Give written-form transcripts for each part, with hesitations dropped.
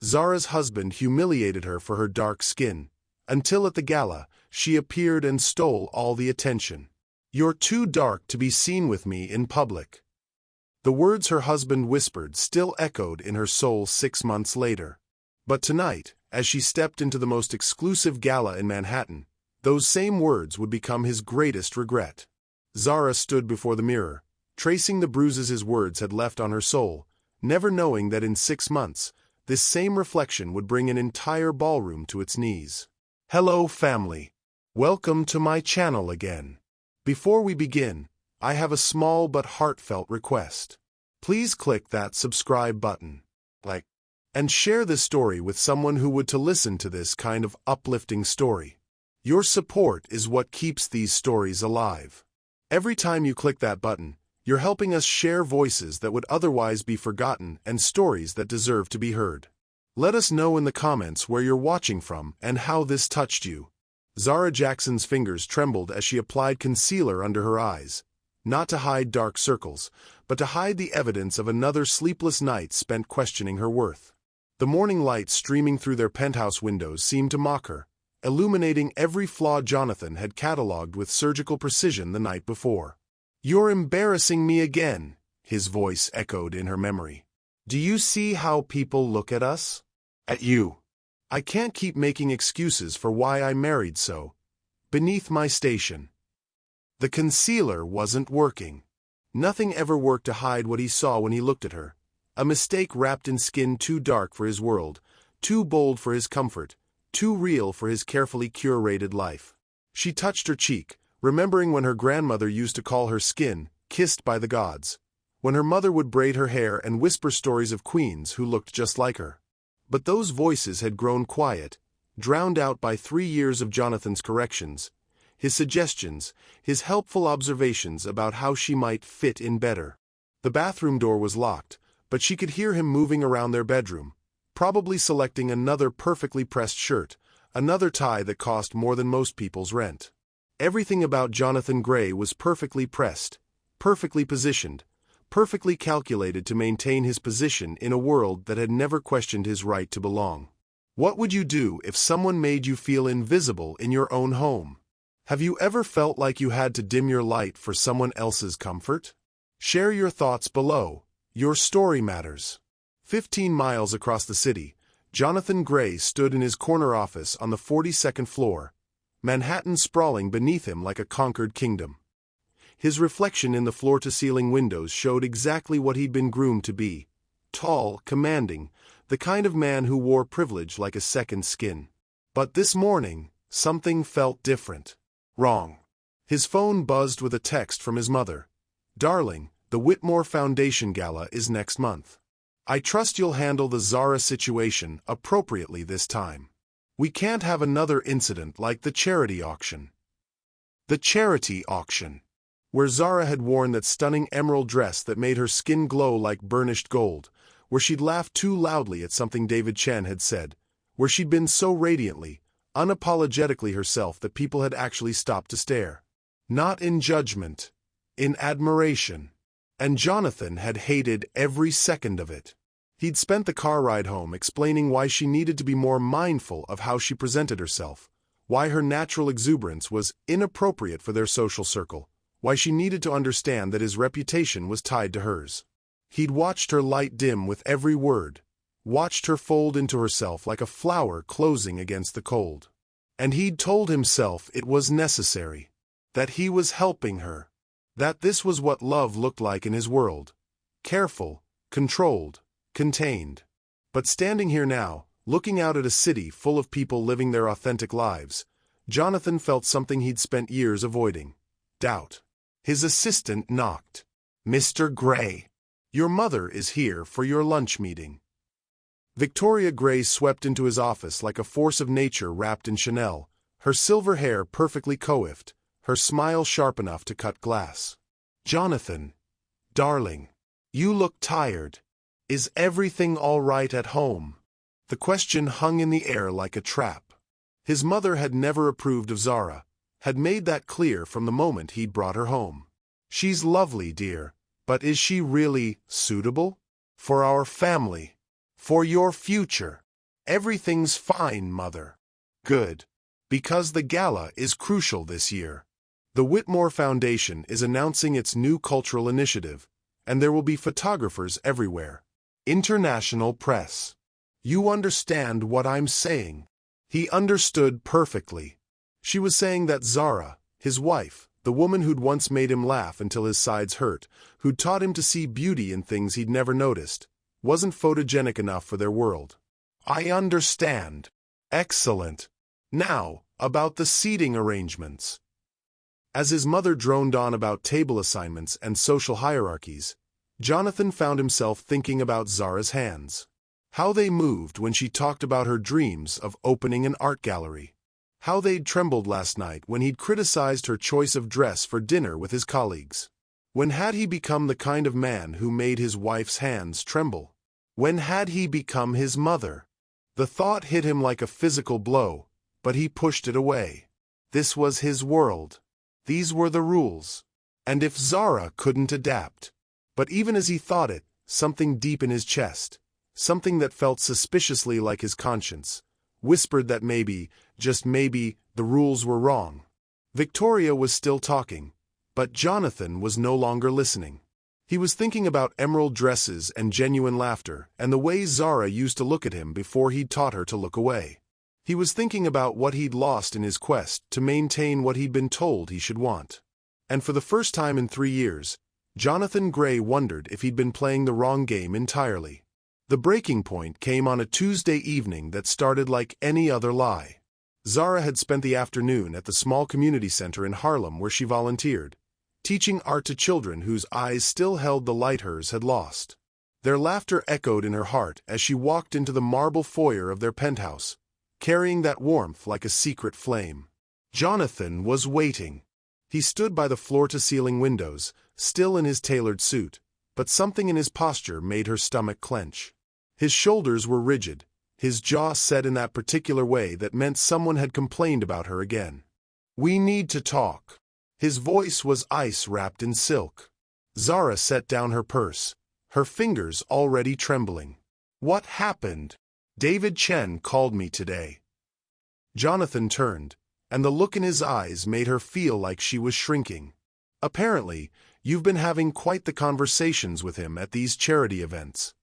Zara's husband humiliated her for her dark skin, until at the gala, she appeared and stole all the attention. "You're too dark to be seen with me in public." The words her husband whispered still echoed in her soul 6 months later. But tonight, as she stepped into the most exclusive gala in Manhattan, those same words would become his greatest regret. Zara stood before the mirror, tracing the bruises his words had left on her soul, never knowing that in 6 months, this same reflection would bring an entire ballroom to its knees. Hello, family. Welcome to my channel again. Before we begin, I have a small but heartfelt request. Please click that subscribe button, and share this story with someone who would to listen to this kind of uplifting story. Your support is what keeps these stories alive. Every time you click that button, you're helping us share voices that would otherwise be forgotten and stories that deserve to be heard. Let us know in the comments where you're watching from and how this touched you. Zara Jackson's fingers trembled as she applied concealer under her eyes, not to hide dark circles, but to hide the evidence of another sleepless night spent questioning her worth. The morning light streaming through their penthouse windows seemed to mock her, illuminating every flaw Jonathan had catalogued with surgical precision the night before. "You're embarrassing me again," his voice echoed in her memory. "Do you see how people look at us? At you. I can't keep making excuses for why I married so beneath my station." The concealer wasn't working. Nothing ever worked to hide what he saw when he looked at her. A mistake wrapped in skin too dark for his world, too bold for his comfort, too real for his carefully curated life. She touched her cheek, remembering when her grandmother used to call her skin kissed by the gods, when her mother would braid her hair and whisper stories of queens who looked just like her. But those voices had grown quiet, drowned out by 3 years of Jonathan's corrections, his suggestions, his helpful observations about how she might fit in better. The bathroom door was locked, but she could hear him moving around their bedroom, probably selecting another perfectly pressed shirt, another tie that cost more than most people's rent. Everything about Jonathan Gray was perfectly pressed, perfectly positioned, perfectly calculated to maintain his position in a world that had never questioned his right to belong. What would you do if someone made you feel invisible in your own home? Have you ever felt like you had to dim your light for someone else's comfort? Share your thoughts below. Your story matters. 15 miles across the city, Jonathan Gray stood in his corner office on the 42nd floor, Manhattan sprawling beneath him like a conquered kingdom. His reflection in the floor-to-ceiling windows showed exactly what he'd been groomed to be: tall, commanding, the kind of man who wore privilege like a second skin. But this morning, something felt different. Wrong. His phone buzzed with a text from his mother. "Darling, the Whitmore Foundation Gala is next month. I trust you'll handle the Zara situation appropriately this time. We can't have another incident like the charity auction." The charity auction, where Zara had worn that stunning emerald dress that made her skin glow like burnished gold, where she'd laughed too loudly at something David Chen had said, where she'd been so radiantly, unapologetically herself that people had actually stopped to stare. Not in judgment, in admiration. And Jonathan had hated every second of it. He'd spent the car ride home explaining why she needed to be more mindful of how she presented herself, why her natural exuberance was inappropriate for their social circle, why she needed to understand that his reputation was tied to hers. He'd watched her light dim with every word, watched her fold into herself like a flower closing against the cold. And he'd told himself it was necessary, that he was helping her, that this was what love looked like in his world: careful, controlled, contained. But standing here now, looking out at a city full of people living their authentic lives, Jonathan felt something he'd spent years avoiding: doubt. His assistant knocked. "Mr. Gray, your mother is here for your lunch meeting." Victoria Gray swept into his office like a force of nature wrapped in Chanel, her silver hair perfectly coiffed, her smile sharp enough to cut glass. "Jonathan, darling, you look tired. Is everything all right at home?" The question hung in the air like a trap. His mother had never approved of Zara, had made that clear from the moment he'd brought her home. "She's lovely, dear, but is she really suitable? For our family? For your future?" Everything's fine, Mother. Good. Because the gala is crucial this year. The Whitmore Foundation is announcing its new cultural initiative, and there will be photographers everywhere. International press. You understand what I'm saying? He understood perfectly. She was saying that Zara, his wife, the woman who'd once made him laugh until his sides hurt, who'd taught him to see beauty in things he'd never noticed, wasn't photogenic enough for their world. I understand. Excellent. Now, about the seating arrangements. As his mother droned on about table assignments and social hierarchies, Jonathan found himself thinking about Zara's hands. How they moved when she talked about her dreams of opening an art gallery. How they'd trembled last night when he'd criticized her choice of dress for dinner with his colleagues. When had he become the kind of man who made his wife's hands tremble? When had he become his mother? The thought hit him like a physical blow, but he pushed it away. This was his world. These were the rules. And if Zara couldn't adapt. But even as he thought it, something deep in his chest, something that felt suspiciously like his conscience, whispered that maybe, just maybe, the rules were wrong. Victoria was still talking, but Jonathan was no longer listening. He was thinking about emerald dresses and genuine laughter and the way Zara used to look at him before he'd taught her to look away. He was thinking about what he'd lost in his quest to maintain what he'd been told he should want. And for the first time in 3 years, Jonathan Gray wondered if he'd been playing the wrong game entirely. The breaking point came on a Tuesday evening that started like any other lie. Zara had spent the afternoon at the small community center in Harlem where she volunteered, teaching art to children whose eyes still held the light hers had lost. Their laughter echoed in her heart as she walked into the marble foyer of their penthouse, carrying that warmth like a secret flame. Jonathan was waiting. He stood by the floor-to-ceiling windows, still in his tailored suit, but something in his posture made her stomach clench. His shoulders were rigid, his jaw set in that particular way that meant someone had complained about her again. We need to talk. His voice was ice wrapped in silk. Zara set down her purse, her fingers already trembling. What happened? David Chen called me today. Jonathan turned, and the look in his eyes made her feel like she was shrinking. Apparently, you've been having quite the conversations with him at these charity events.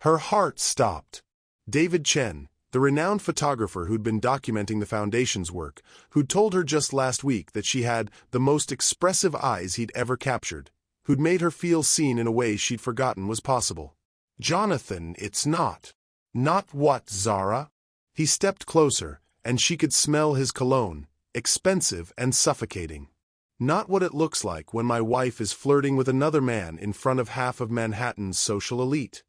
Her heart stopped. David Chen, the renowned photographer who'd been documenting the Foundation's work, who'd told her just last week that she had the most expressive eyes he'd ever captured, who'd made her feel seen in a way she'd forgotten was possible. Jonathan, it's not. Not what, Zara? He stepped closer, and she could smell his cologne, expensive and suffocating. Not what it looks like when my wife is flirting with another man in front of half of Manhattan's social elite.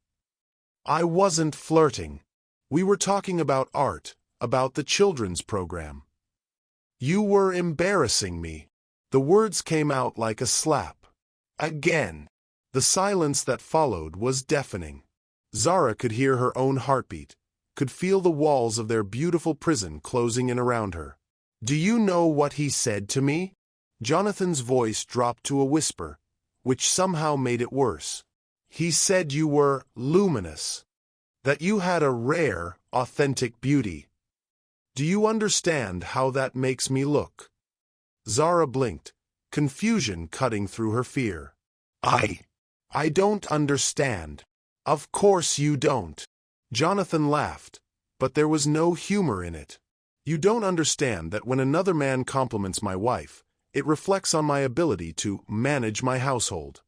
I wasn't flirting. We were talking about art, about the children's program. You were embarrassing me. The words came out like a slap. Again. The silence that followed was deafening. Zara could hear her own heartbeat, could feel the walls of their beautiful prison closing in around her. Do you know what he said to me? Jonathan's voice dropped to a whisper, which somehow made it worse. He said you were luminous, that you had a rare, authentic beauty. Do you understand how that makes me look? Zara blinked, confusion cutting through her fear. I don't understand. Of course you don't. Jonathan laughed, but there was no humor in it. You don't understand that when another man compliments my wife, it reflects on my ability to manage my household.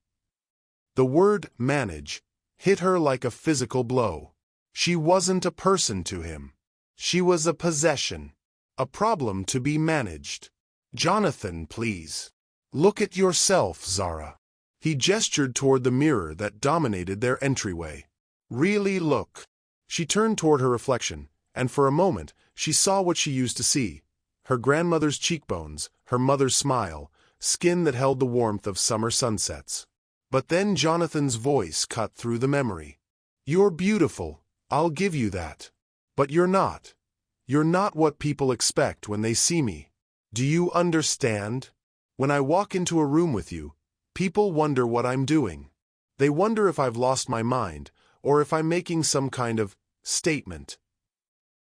The word manage hit her like a physical blow. She wasn't a person to him. She was a possession, a problem to be managed. Jonathan, please. Look at yourself, Zara. He gestured toward the mirror that dominated their entryway. Really look. She turned toward her reflection, and for a moment she saw what she used to see. Her grandmother's cheekbones, her mother's smile, skin that held the warmth of summer sunsets. But then Jonathan's voice cut through the memory. You're beautiful, I'll give you that. But you're not. You're not what people expect when they see me. Do you understand? When I walk into a room with you, people wonder what I'm doing. They wonder if I've lost my mind, or if I'm making some kind of statement.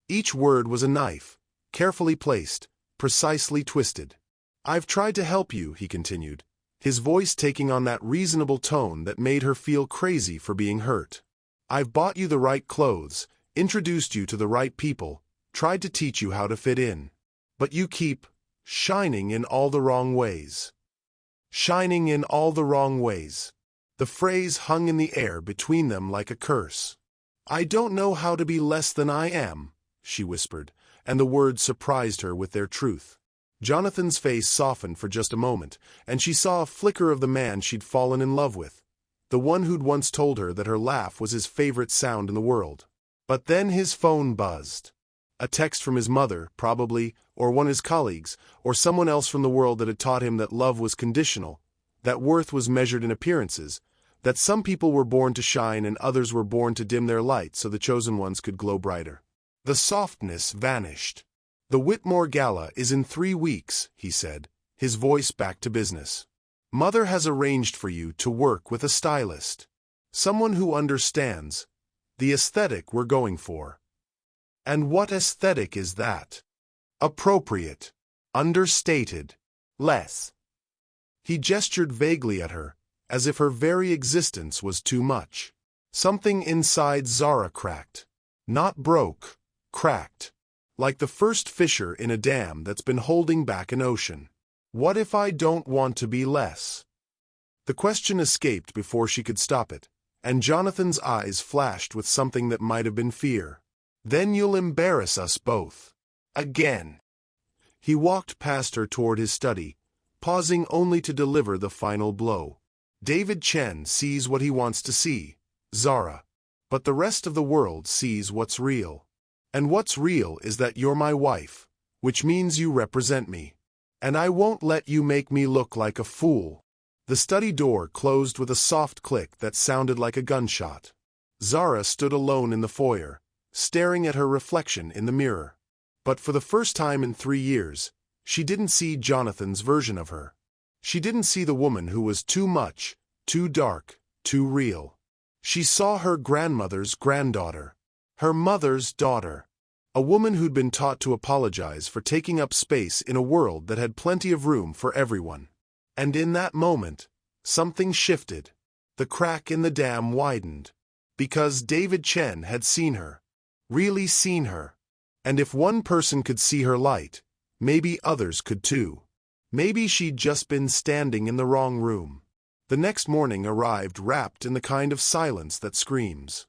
Each word was a knife, carefully placed, precisely twisted. "I've tried to help you," he continued, his voice taking on that reasonable tone that made her feel crazy for being hurt. "I've bought you the right clothes, introduced you to the right people, tried to teach you how to fit in. But you keep shining in all the wrong ways. Shining in all the wrong ways." The phrase hung in the air between them like a curse. "I don't know how to be less than I am," she whispered, and the words surprised her with their truth. Jonathan's face softened for just a moment, and she saw a flicker of the man she'd fallen in love with, the one who'd once told her that her laugh was his favorite sound in the world. But then his phone buzzed. A text from his mother, probably, or one of his colleagues, or someone else from the world that had taught him that love was conditional, that worth was measured in appearances, that some people were born to shine and others were born to dim their light so the chosen ones could glow brighter. The softness vanished. "The Whitmore Gala is in 3 weeks," he said, his voice back to business. "Mother has arranged for you to work with a stylist. Someone who understands the aesthetic we're going for." "And what aesthetic is that?" "Appropriate. Understated. Less." He gestured vaguely at her, as if her very existence was too much. Something inside Zara cracked. Not broke, cracked. Like the first fissure in a dam that's been holding back an ocean. "What if I don't want to be less?" The question escaped before she could stop it, and Jonathan's eyes flashed with something that might have been fear. "Then you'll embarrass us both. Again." He walked past her toward his study, pausing only to deliver the final blow. "David Chen sees what he wants to see, Zara. But the rest of the world sees what's real. And what's real is that you're my wife, which means you represent me. And I won't let you make me look like a fool." The study door closed with a soft click that sounded like a gunshot. Zara stood alone in the foyer, staring at her reflection in the mirror. But for the first time in 3 years, she didn't see Jonathan's version of her. She didn't see the woman who was too much, too dark, too real. She saw her grandmother's granddaughter, her mother's daughter, a woman who'd been taught to apologize for taking up space in a world that had plenty of room for everyone. And in that moment, something shifted. The crack in the dam widened. Because David Chen had seen her. Really seen her. And if one person could see her light, maybe others could too. Maybe she'd just been standing in the wrong room. The next morning arrived wrapped in the kind of silence that screams.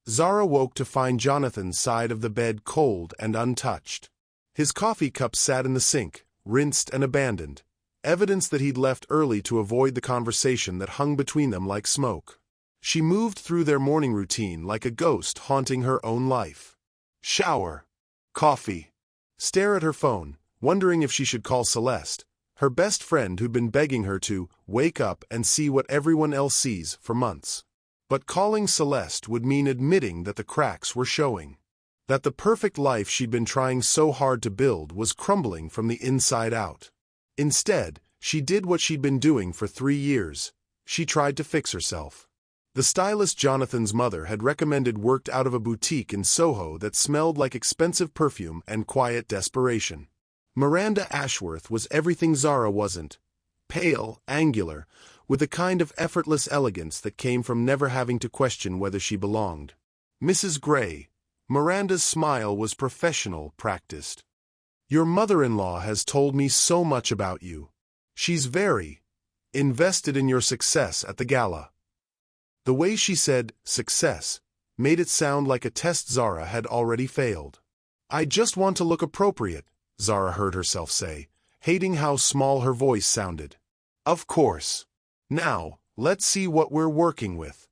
Zara woke to find Jonathan's side of the bed cold and untouched. His coffee cup sat in the sink, rinsed and abandoned, evidence that he'd left early to avoid the conversation that hung between them like smoke. She moved through their morning routine like a ghost haunting her own life. Shower. Coffee. Stare at her phone, wondering if she should call Celeste, her best friend who'd been begging her to wake up and see what everyone else sees for months. But calling Celeste would mean admitting that the cracks were showing. That the perfect life she'd been trying so hard to build was crumbling from the inside out. Instead, she did what she'd been doing for 3 years. She tried to fix herself. The stylist Jonathan's mother had recommended worked out of a boutique in Soho that smelled like expensive perfume and quiet desperation. Miranda Ashworth was everything Zara wasn't. Pale, angular, with a kind of effortless elegance that came from never having to question whether she belonged. Mrs. Gray. Miranda's smile was professional, practiced. "Your mother-in-law has told me so much about you. She's very invested in your success at the gala." The way she said success made it sound like a test Zara had already failed. "I just want to look appropriate," Zara heard herself say, hating how small her voice sounded. "Of course. Now, let's see what we're working with."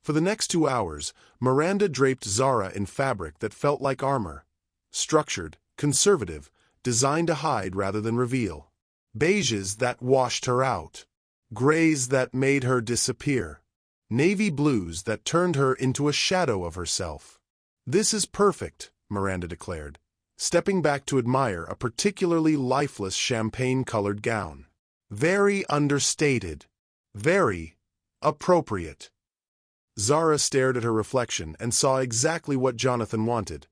For the next 2 hours, Miranda draped Zara in fabric that felt like armor. Structured, conservative, designed to hide rather than reveal. Beiges that washed her out. Grays that made her disappear. Navy blues that turned her into a shadow of herself. "This is perfect," Miranda declared, stepping back to admire a particularly lifeless champagne-colored gown. "Very understated. Very appropriate." Zara stared at her reflection and saw exactly what Jonathan wanted.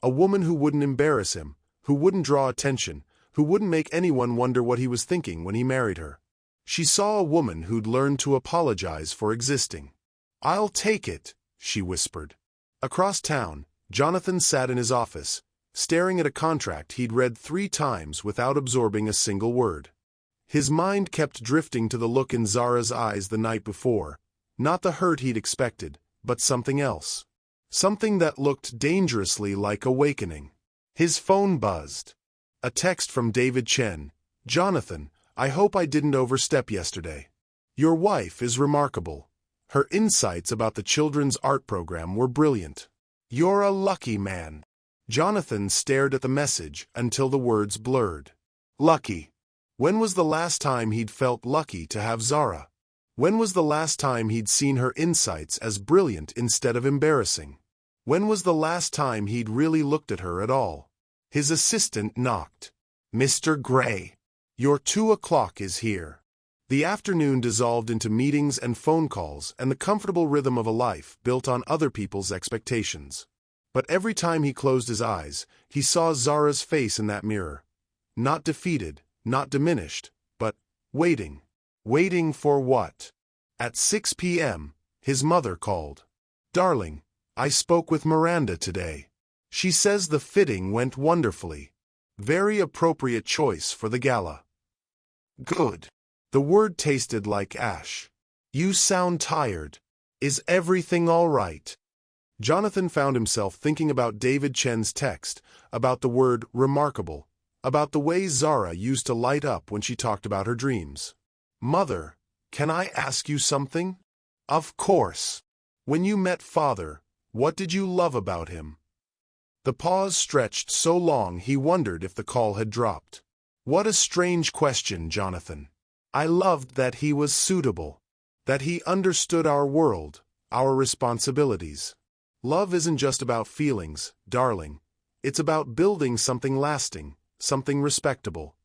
A woman who wouldn't embarrass him, who wouldn't draw attention, who wouldn't make anyone wonder what he was thinking when he married her. She saw a woman who'd learned to apologize for existing. "I'll take it," she whispered. Across town, Jonathan sat in his office, staring at a contract he'd read 3 times without absorbing a single word. His mind kept drifting to the look in Zara's eyes the night before, not the hurt he'd expected, but something else. Something that looked dangerously like awakening. His phone buzzed. A text from David Chen. "Jonathan, I hope I didn't overstep yesterday. Your wife is remarkable. Her insights about the children's art program were brilliant. You're a lucky man." Jonathan stared at the message until the words blurred. Lucky. When was the last time he'd felt lucky to have Zara? When was the last time he'd seen her insights as brilliant instead of embarrassing? When was the last time he'd really looked at her at all? His assistant knocked. "Mr. Gray, your 2 o'clock is here." The afternoon dissolved into meetings and phone calls and the comfortable rhythm of a life built on other people's expectations. But every time he closed his eyes, he saw Zara's face in that mirror. Not defeated, not diminished, but waiting. Waiting for what? At 6 p.m., his mother called. "Darling, I spoke with Miranda today. She says the fitting went wonderfully. Very appropriate choice for the gala." "Good." The word tasted like ash. "You sound tired. Is everything all right?" Jonathan found himself thinking about David Chen's text, about the word remarkable, about the way Zara used to light up when she talked about her dreams. "Mother, can I ask you something?" "Of course. When you met Father, what did you love about him?" The pause stretched so long he wondered if the call had dropped. "What a strange question, Jonathan. I loved that he was suitable, that he understood our world, our responsibilities. Love isn't just about feelings, darling. It's about building something lasting, something respectable."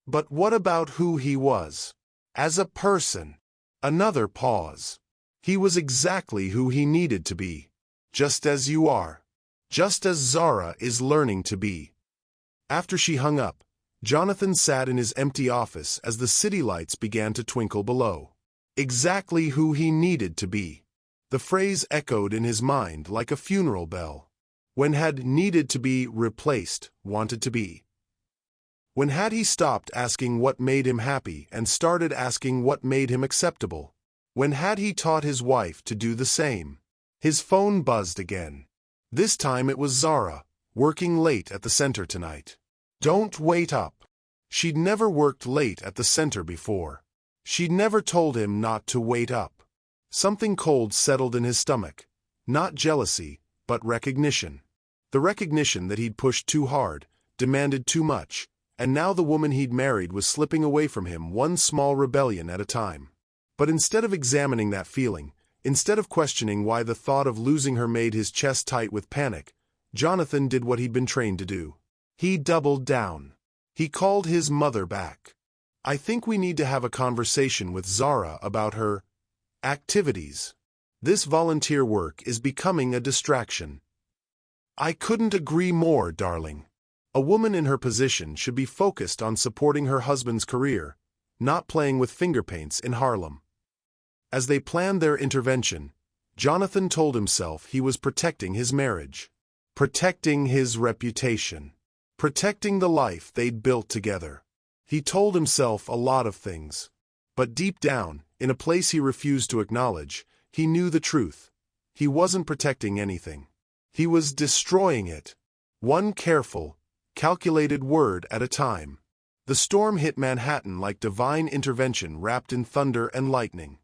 "But what about who he was? As a person?" Another pause. "He was exactly who he needed to be. Just as you are. Just as Zara is learning to be." After she hung up, Jonathan sat in his empty office as the city lights began to twinkle below. Exactly who he needed to be. The phrase echoed in his mind like a funeral bell. When had needed to be replaced wanted to be? When had he stopped asking what made him happy and started asking what made him acceptable? When had he taught his wife to do the same? His phone buzzed again. This time it was Zara, working late at the center tonight. "Don't wait up." She'd never worked late at the center before. She'd never told him not to wait up. Something cold settled in his stomach. Not jealousy, but recognition. The recognition that he'd pushed too hard, demanded too much, and now the woman he'd married was slipping away from him one small rebellion at a time. But instead of examining that feeling, instead of questioning why the thought of losing her made his chest tight with panic, Jonathan did what he'd been trained to do. He doubled down. He called his mother back. "I think we need to have a conversation with Zara about her activities. This volunteer work is becoming a distraction." "I couldn't agree more, darling. A woman in her position should be focused on supporting her husband's career, not playing with finger paints in Harlem." As they planned their intervention, Jonathan told himself he was protecting his marriage, protecting his reputation, protecting the life they'd built together. He told himself a lot of things. But deep down, in a place he refused to acknowledge, he knew the truth. He wasn't protecting anything. He was destroying it. One careful, calculated word at a time. The storm hit Manhattan like divine intervention wrapped in thunder and lightning.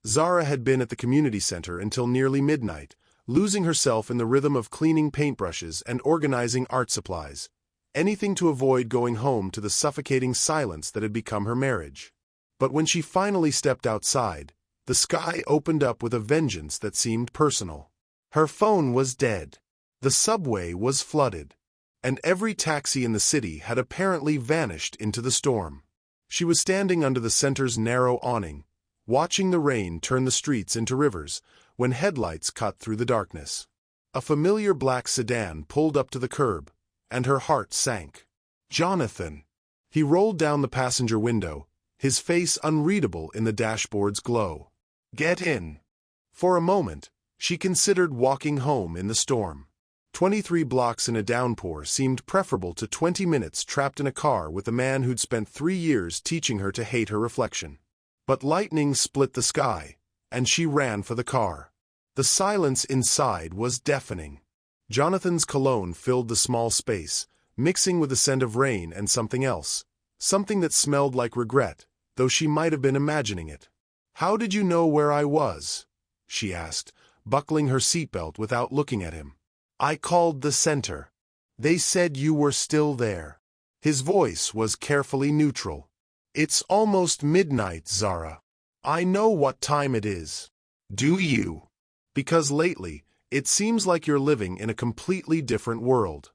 Zara had been at the community center until nearly midnight, losing herself in the rhythm of cleaning paintbrushes and organizing art supplies. Anything to avoid going home to the suffocating silence that had become her marriage. But when she finally stepped outside, the sky opened up with a vengeance that seemed personal. Her phone was dead. The subway was flooded. And every taxi in the city had apparently vanished into the storm. She was standing under the center's narrow awning, watching the rain turn the streets into rivers, when headlights cut through the darkness. A familiar black sedan pulled up to the curb, and her heart sank. Jonathan! He rolled down the passenger window, his face unreadable in the dashboard's glow. Get in. For a moment, she considered walking home in the storm. 23 blocks in a downpour seemed preferable to 20 minutes trapped in a car with a man who'd spent 3 years teaching her to hate her reflection. But lightning split the sky, and she ran for the car. The silence inside was deafening. Jonathan's cologne filled the small space, mixing with the scent of rain and something else. Something that smelled like regret, though she might have been imagining it. "How did you know where I was?" she asked, buckling her seatbelt without looking at him. "I called the center. They said you were still there." His voice was carefully neutral. "It's almost midnight, Zara. I know what time it is." "Do you?" "Because lately, it seems like you're living in a completely different world."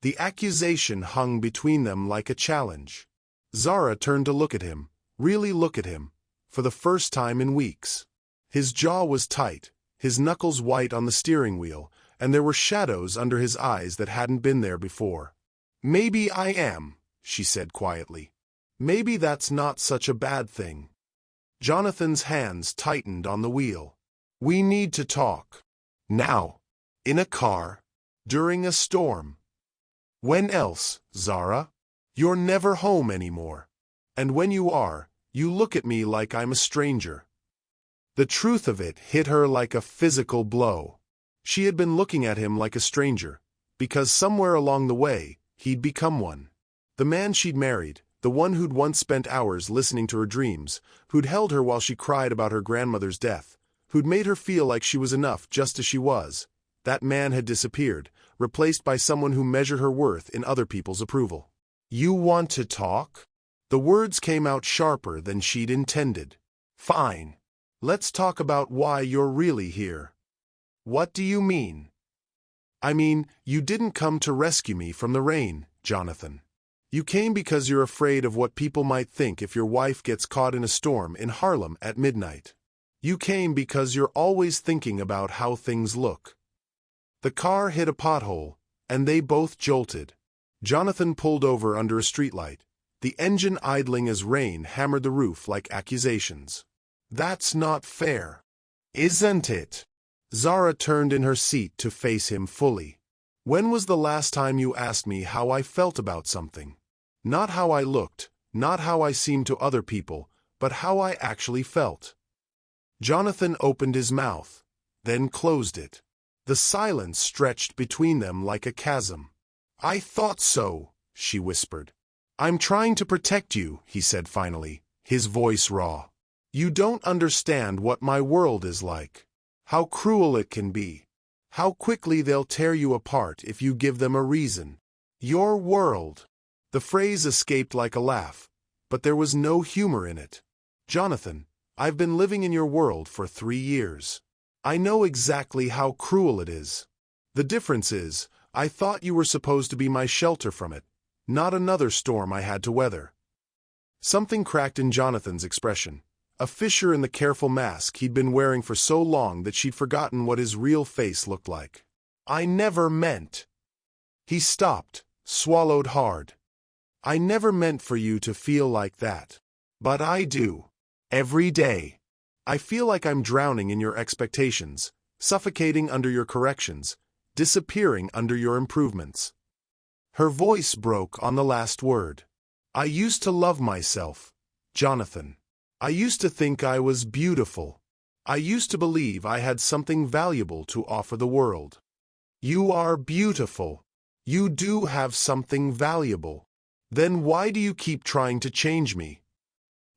The accusation hung between them like a challenge. Zara turned to look at him, really look at him, for the first time in weeks. His jaw was tight, his knuckles white on the steering wheel, and there were shadows under his eyes that hadn't been there before. "Maybe I am," she said quietly. "Maybe that's not such a bad thing." Jonathan's hands tightened on the wheel. "We need to talk. Now. In a car. During a storm. When else, Zara? You're never home anymore. And when you are, you look at me like I'm a stranger." The truth of it hit her like a physical blow. She had been looking at him like a stranger, because somewhere along the way, he'd become one. The man she'd married, the one who'd once spent hours listening to her dreams, who'd held her while she cried about her grandmother's death, who'd made her feel like she was enough just as she was, that man had disappeared, replaced by someone who measured her worth in other people's approval. "You want to talk?" The words came out sharper than she'd intended. "Fine. Let's talk about why you're really here." "What do you mean?" "I mean, you didn't come to rescue me from the rain, Jonathan. You came because you're afraid of what people might think if your wife gets caught in a storm in Harlem at midnight. You came because you're always thinking about how things look." The car hit a pothole, and they both jolted. Jonathan pulled over under a streetlight, the engine idling as rain hammered the roof like accusations. "That's not fair." "Isn't it?" Zara turned in her seat to face him fully. "When was the last time you asked me how I felt about something? Not how I looked, not how I seemed to other people, but how I actually felt." Jonathan opened his mouth, then closed it. The silence stretched between them like a chasm. "I thought so," she whispered. "I'm trying to protect you," he said finally, his voice raw. "You don't understand what my world is like. How cruel it can be. How quickly they'll tear you apart if you give them a reason. Your world." The phrase escaped like a laugh, but there was no humor in it. "Jonathan, I've been living in your world for 3 years. I know exactly how cruel it is. The difference is, I thought you were supposed to be my shelter from it, not another storm I had to weather." Something cracked in Jonathan's expression, a fissure in the careful mask he'd been wearing for so long that she'd forgotten what his real face looked like. "I never meant." He stopped, swallowed hard. "I never meant for you to feel like that. But I do. Every day. I feel like I'm drowning in your expectations, suffocating under your corrections, disappearing under your improvements." Her voice broke on the last word. "I used to love myself, Jonathan. I used to think I was beautiful. I used to believe I had something valuable to offer the world." "You are beautiful. You do have something valuable. Then why do you keep trying to change me?"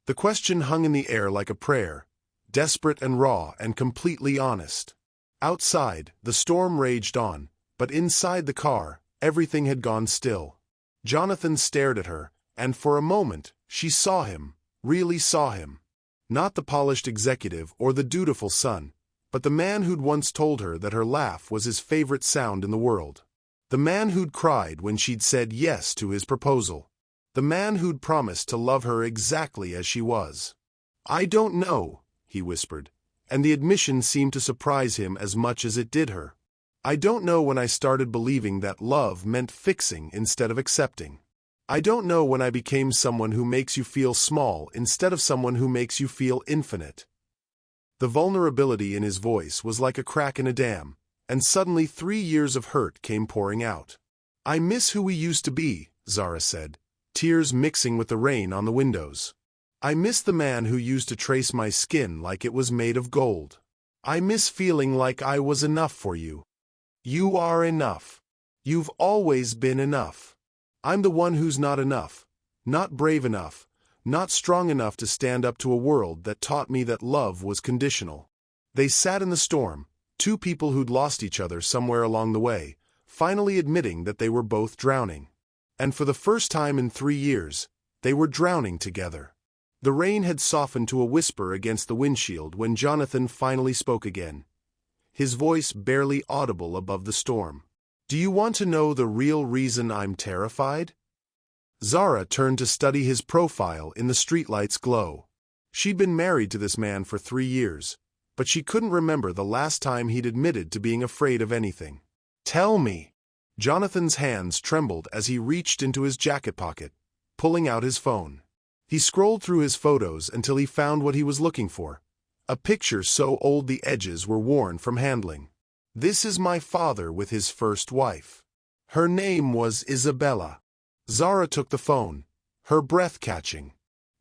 The question hung in the air like a prayer, desperate and raw and completely honest. Outside, the storm raged on, but inside the car, everything had gone still. Jonathan stared at her, and for a moment, she saw him, really saw him. Not the polished executive or the dutiful son, but the man who'd once told her that her laugh was his favorite sound in the world. The man who'd cried when she'd said yes to his proposal. The man who'd promised to love her exactly as she was. "I don't know," he whispered, and the admission seemed to surprise him as much as it did her. I don't know when I started believing that love meant fixing instead of accepting. I don't know when I became someone who makes you feel small instead of someone who makes you feel infinite. The vulnerability in his voice was like a crack in a dam, and suddenly 3 years of hurt came pouring out. I miss who we used to be, Zara said, tears mixing with the rain on the windows. I miss the man who used to trace my skin like it was made of gold. I miss feeling like I was enough for you. You are enough. You've always been enough. I'm the one who's not enough, not brave enough, not strong enough to stand up to a world that taught me that love was conditional. They sat in the storm, two people who'd lost each other somewhere along the way, finally admitting that they were both drowning. And for the first time in 3 years, they were drowning together. The rain had softened to a whisper against the windshield when Jonathan finally spoke again, his voice barely audible above the storm. Do you want to know the real reason I'm terrified? Zara turned to study his profile in the streetlight's glow. She'd been married to this man for 3 years, but she couldn't remember the last time he'd admitted to being afraid of anything. Tell me. Jonathan's hands trembled as he reached into his jacket pocket, pulling out his phone. He scrolled through his photos until he found what he was looking for, a picture so old the edges were worn from handling. This is my father with his first wife. Her name was Isabella. Zara took the phone, her breath catching.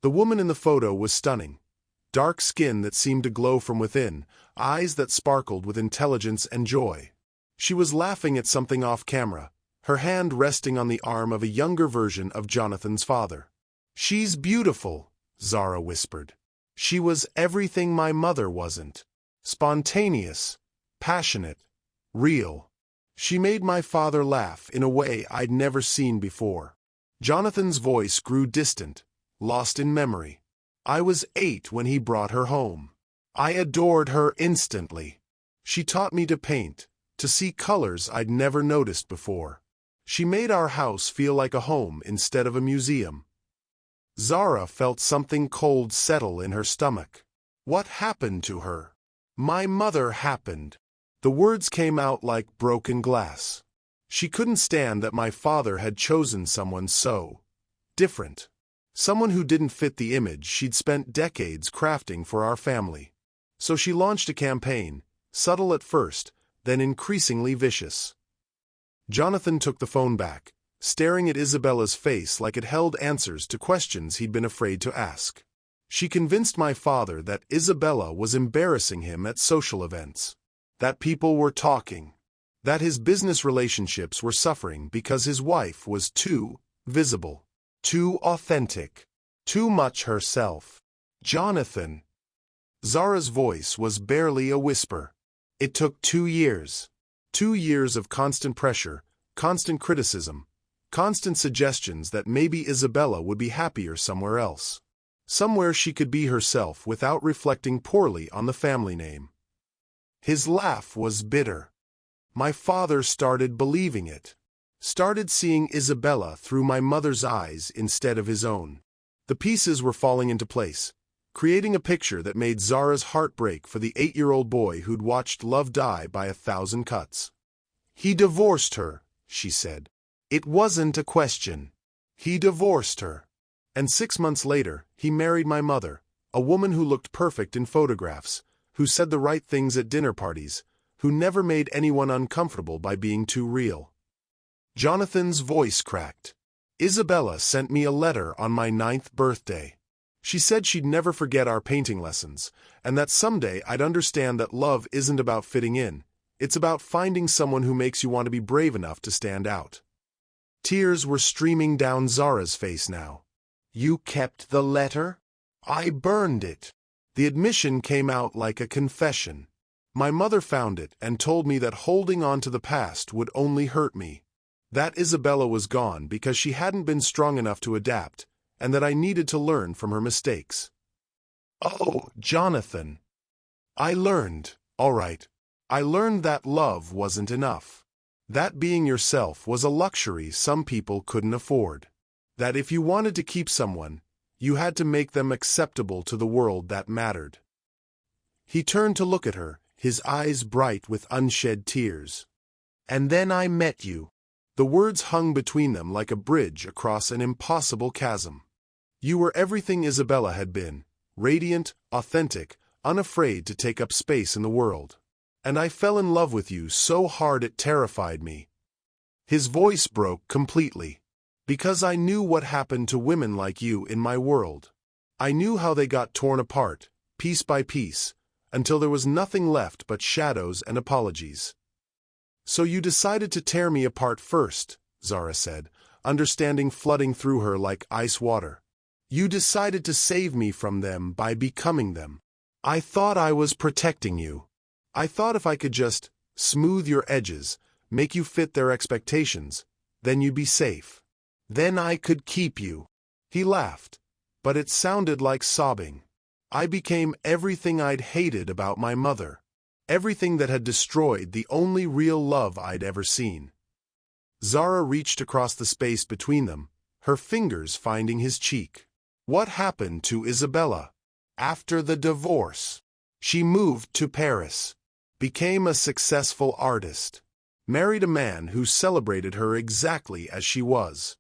The woman in the photo was stunning. Dark skin that seemed to glow from within, eyes that sparkled with intelligence and joy. She was laughing at something off camera, her hand resting on the arm of a younger version of Jonathan's father. She's beautiful, Zara whispered. She was everything my mother wasn't. Spontaneous, passionate, real. She made my father laugh in a way I'd never seen before. Jonathan's voice grew distant, lost in memory. I was 8 when he brought her home. I adored her instantly. She taught me to paint, to see colors I'd never noticed before. She made our house feel like a home instead of a museum. Zara felt something cold settle in her stomach. What happened to her? My mother happened. The words came out like broken glass. She couldn't stand that my father had chosen someone so different. Someone who didn't fit the image she'd spent decades crafting for our family. So she launched a campaign, subtle at first, then increasingly vicious. Jonathan took the phone back, staring at Isabella's face like it held answers to questions he'd been afraid to ask. She convinced my father that Isabella was embarrassing him at social events, that people were talking, that his business relationships were suffering because his wife was too visible, too authentic, too much herself. Jonathan. Zara's voice was barely a whisper. It took 2 years. 2 years of constant pressure, constant criticism, constant suggestions that maybe Isabella would be happier somewhere else. Somewhere she could be herself without reflecting poorly on the family name. His laugh was bitter. My father started believing it. Started seeing Isabella through my mother's eyes instead of his own. The pieces were falling into place, creating a picture that made Zara's heart break for the 8-year-old boy who'd watched love die by 1,000 cuts. He divorced her, she said. It wasn't a question. He divorced her. And 6 months later, he married my mother, a woman who looked perfect in photographs, who said the right things at dinner parties, who never made anyone uncomfortable by being too real. Jonathan's voice cracked. Isabella sent me a letter on my 9th birthday. She said she'd never forget our painting lessons, and that someday I'd understand that love isn't about fitting in, it's about finding someone who makes you want to be brave enough to stand out. Tears were streaming down Zara's face now. You kept the letter? I burned it. The admission came out like a confession. My mother found it and told me that holding on to the past would only hurt me. That Isabella was gone because she hadn't been strong enough to adapt, and that I needed to learn from her mistakes. Oh, Jonathan. I learned, all right. I learned that love wasn't enough. That being yourself was a luxury some people couldn't afford. That if you wanted to keep someone, you had to make them acceptable to the world that mattered. He turned to look at her, his eyes bright with unshed tears. And then I met you. The words hung between them like a bridge across an impossible chasm. You were everything Isabella had been, radiant, authentic, unafraid to take up space in the world. And I fell in love with you so hard it terrified me. His voice broke completely. Because I knew what happened to women like you in my world. I knew how they got torn apart, piece by piece, until there was nothing left but shadows and apologies. So you decided to tear me apart first, Zara said, understanding flooding through her like ice water. You decided to save me from them by becoming them. I thought I was protecting you. I thought if I could just smooth your edges, make you fit their expectations, then you'd be safe. Then I could keep you. He laughed, but it sounded like sobbing. I became everything I'd hated about my mother. Everything that had destroyed the only real love I'd ever seen. Zara reached across the space between them, her fingers finding his cheek. What happened to Isabella? After the divorce, she moved to Paris, became a successful artist, married a man who celebrated her exactly as she was.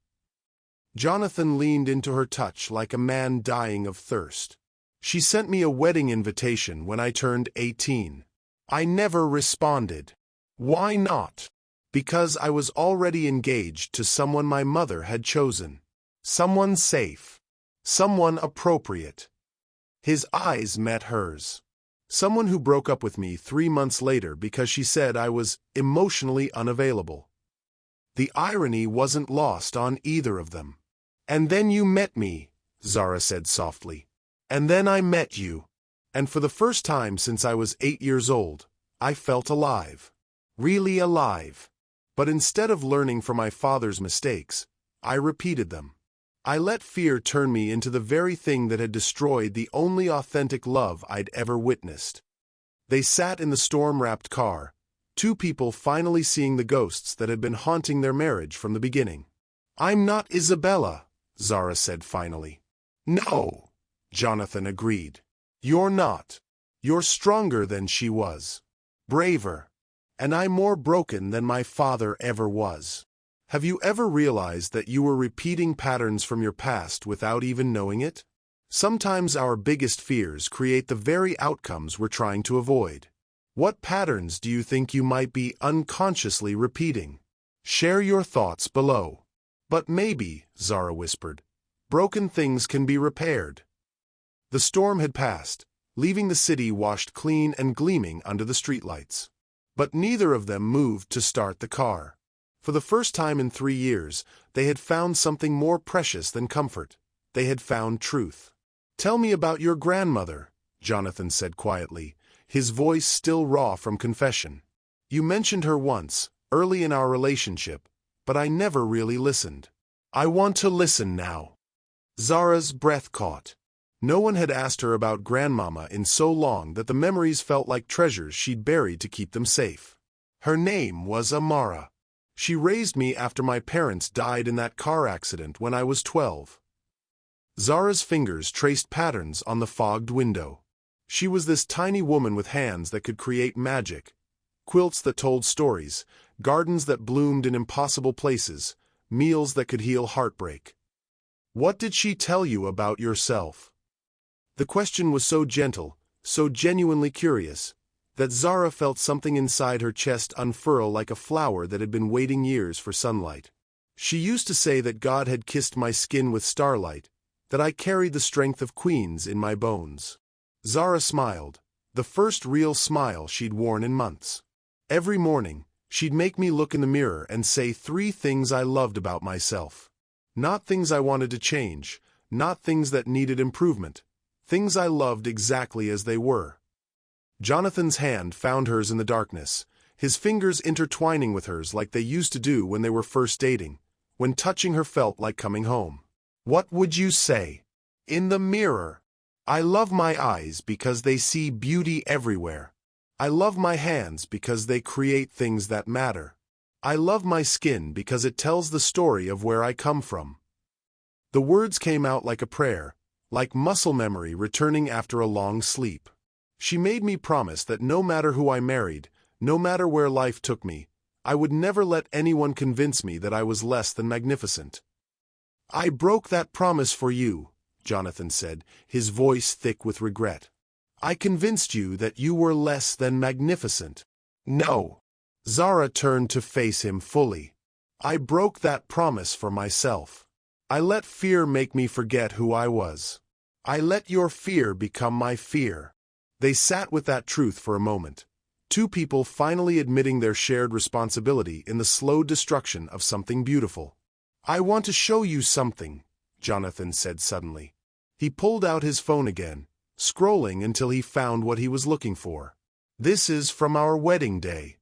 Jonathan leaned into her touch like a man dying of thirst. She sent me a wedding invitation when I turned 18. I never responded. Why not? Because I was already engaged to someone my mother had chosen. Someone safe. Someone appropriate. His eyes met hers. Someone who broke up with me 3 months later because she said I was emotionally unavailable. The irony wasn't lost on either of them. And then you met me, Zara said softly. And then I met you. And for the first time since I was 8 years old, I felt alive. Really alive. But instead of learning from my father's mistakes, I repeated them. I let fear turn me into the very thing that had destroyed the only authentic love I'd ever witnessed. They sat in the storm-wrapped car, two people finally seeing the ghosts that had been haunting their marriage from the beginning. I'm not Isabella, Zara said finally. No, Jonathan agreed. You're not. You're stronger than she was. Braver. And I'm more broken than my father ever was. Have you ever realized that you were repeating patterns from your past without even knowing it? Sometimes our biggest fears create the very outcomes we're trying to avoid. What patterns do you think you might be unconsciously repeating? Share your thoughts below. But maybe, Zara whispered, broken things can be repaired. The storm had passed, leaving the city washed clean and gleaming under the streetlights. But neither of them moved to start the car. For the first time in 3 years, they had found something more precious than comfort. They had found truth. Tell me about your grandmother, Jonathan said quietly, his voice still raw from confession. You mentioned her once, early in our relationship, but I never really listened. I want to listen now. Zara's breath caught. No one had asked her about grandmama in so long that the memories felt like treasures she'd buried to keep them safe. Her name was Amara. She raised me after my parents died in that car accident when I was 12. Zara's fingers traced patterns on the fogged window. She was this tiny woman with hands that could create magic, quilts that told stories, gardens that bloomed in impossible places, meals that could heal heartbreak. What did she tell you about yourself? The question was so gentle, so genuinely curious, that Zara felt something inside her chest unfurl like a flower that had been waiting years for sunlight. She used to say that God had kissed my skin with starlight, that I carried the strength of queens in my bones. Zara smiled, the first real smile she'd worn in months. Every morning, she'd make me look in the mirror and say 3 things I loved about myself. Not things I wanted to change, not things that needed improvement, things I loved exactly as they were. Jonathan's hand found hers in the darkness, his fingers intertwining with hers like they used to do when they were first dating, when touching her felt like coming home. What would you say? In the mirror. I love my eyes because they see beauty everywhere. I love my hands because they create things that matter. I love my skin because it tells the story of where I come from. The words came out like a prayer, like muscle memory returning after a long sleep. She made me promise that no matter who I married, no matter where life took me, I would never let anyone convince me that I was less than magnificent. I broke that promise for you, Jonathan said, his voice thick with regret. I convinced you that you were less than magnificent. No. Zara turned to face him fully. I broke that promise for myself. I let fear make me forget who I was. I let your fear become my fear. They sat with that truth for a moment. Two people finally admitting their shared responsibility in the slow destruction of something beautiful. I want to show you something, Jonathan said suddenly. He pulled out his phone again, scrolling until he found what he was looking for. This is from our wedding day.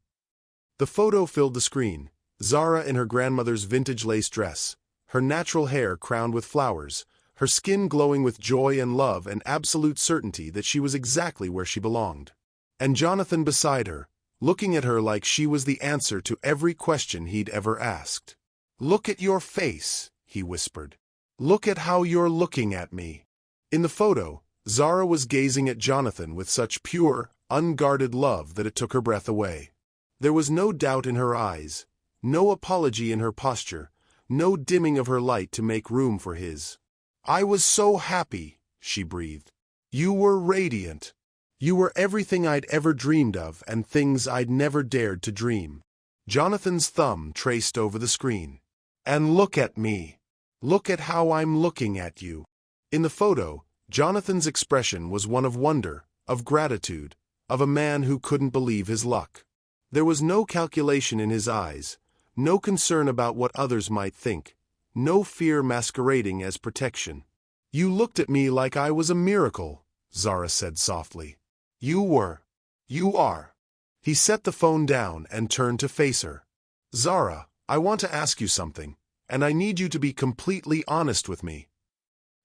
The photo filled the screen. Zara in her grandmother's vintage lace dress, her natural hair crowned with flowers, her skin glowing with joy and love and absolute certainty that she was exactly where she belonged. And Jonathan beside her, looking at her like she was the answer to every question he'd ever asked. Look at your face, he whispered. Look at how you're looking at me. In the photo, Zara was gazing at Jonathan with such pure, unguarded love that it took her breath away. There was no doubt in her eyes, no apology in her posture, no dimming of her light to make room for his. I was so happy, she breathed. You were radiant. You were everything I'd ever dreamed of and things I'd never dared to dream. Jonathan's thumb traced over the screen. And look at me. Look at how I'm looking at you. In the photo, Jonathan's expression was one of wonder, of gratitude, of a man who couldn't believe his luck. There was no calculation in his eyes, no concern about what others might think, no fear masquerading as protection. You looked at me like I was a miracle, Zara said softly. You were. You are. He set the phone down and turned to face her. Zara, I want to ask you something, and I need you to be completely honest with me.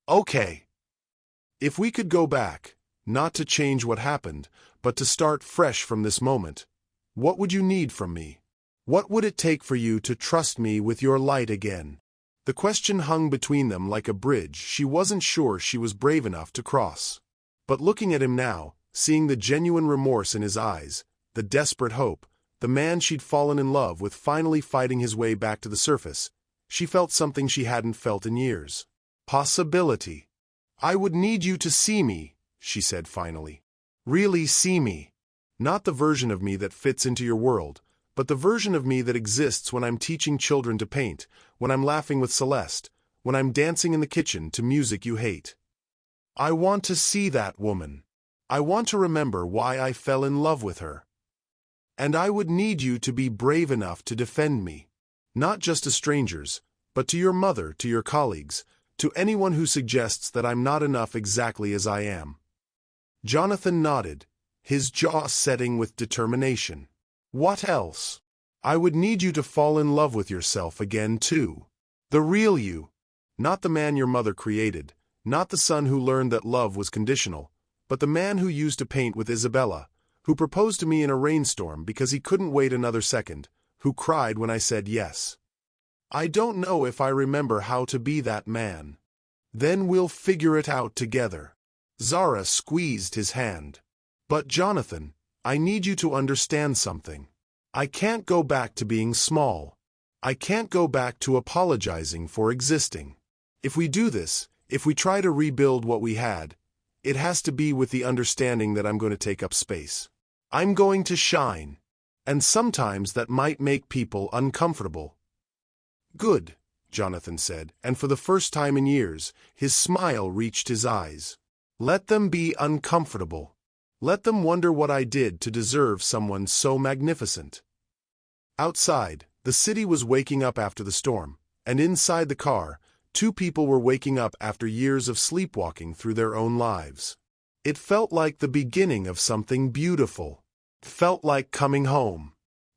Okay. If we could go back, not to change what happened, but to start fresh from this moment, what would you need from me? What would it take for you to trust me with your light again? The question hung between them like a bridge she wasn't sure she was brave enough to cross. But looking at him now, seeing the genuine remorse in his eyes, the desperate hope, the man she'd fallen in love with finally fighting his way back to the surface, she felt something she hadn't felt in years. Possibility. I would need you to see me, she said finally. Really see me. Not the version of me that fits into your world, but the version of me that exists when I'm teaching children to paint, when I'm laughing with Celeste, when I'm dancing in the kitchen to music you hate. I want to see that woman. I want to remember why I fell in love with her. And I would need you to be brave enough to defend me, not just to strangers, but to your mother, to your colleagues, to anyone who suggests that I'm not enough exactly as I am. Jonathan nodded, his jaw setting with determination. What else? I would need you to fall in love with yourself again, too. The real you. Not the man your mother created, not the son who learned that love was conditional, but the man who used to paint with Isabella, who proposed to me in a rainstorm because he couldn't wait another second, who cried when I said yes. I don't know if I remember how to be that man. Then we'll figure it out together. Zara squeezed his hand. But Jonathan, I need you to understand something. I can't go back to being small. I can't go back to apologizing for existing. If we do this, if we try to rebuild what we had, it has to be with the understanding that I'm going to take up space. I'm going to shine. And sometimes that might make people uncomfortable. Good, Jonathan said, and for the first time in years, his smile reached his eyes. Let them be uncomfortable. Let them wonder what I did to deserve someone so magnificent. Outside, the city was waking up after the storm, and inside the car, two people were waking up after years of sleepwalking through their own lives. It felt like the beginning of something beautiful. Felt like coming home.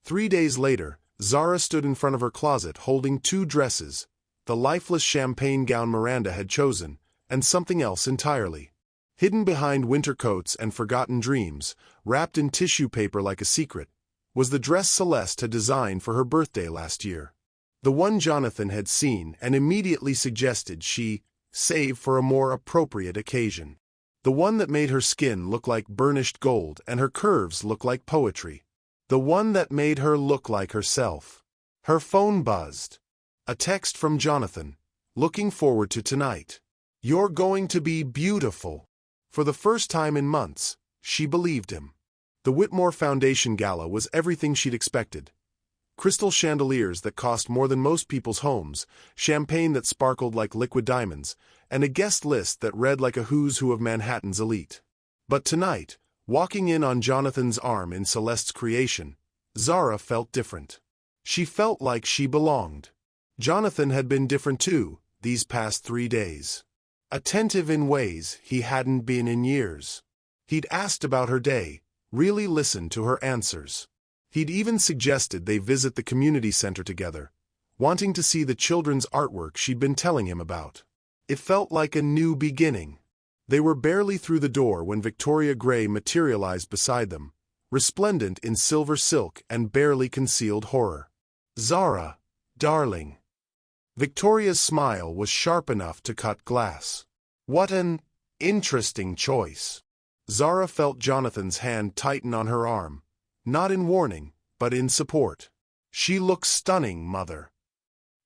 3 days later, Zara stood in front of her closet holding two dresses, the lifeless champagne gown Miranda had chosen, and something else entirely. Hidden behind winter coats and forgotten dreams, wrapped in tissue paper like a secret, was the dress Celeste had designed for her birthday last year. The one Jonathan had seen and immediately suggested she save for a more appropriate occasion. The one that made her skin look like burnished gold and her curves look like poetry. The one that made her look like herself. Her phone buzzed. A text from Jonathan. Looking forward to tonight. You're going to be beautiful. For the first time in months, she believed him. The Whitmore Foundation Gala was everything she'd expected. Crystal chandeliers that cost more than most people's homes, champagne that sparkled like liquid diamonds, and a guest list that read like a who's who of Manhattan's elite. But tonight, walking in on Jonathan's arm in Celeste's creation, Zara felt different. She felt like she belonged. Jonathan had been different too, these past 3 days. Attentive in ways he hadn't been in years. He'd asked about her day, really listened to her answers. He'd even suggested they visit the community center together, wanting to see the children's artwork she'd been telling him about. It felt like a new beginning. They were barely through the door when Victoria Gray materialized beside them, resplendent in silver silk and barely concealed horror. "Zara, darling." Victoria's smile was sharp enough to cut glass. "What an interesting choice." Zara felt Jonathan's hand tighten on her arm, not in warning, but in support. "She looks stunning, Mother."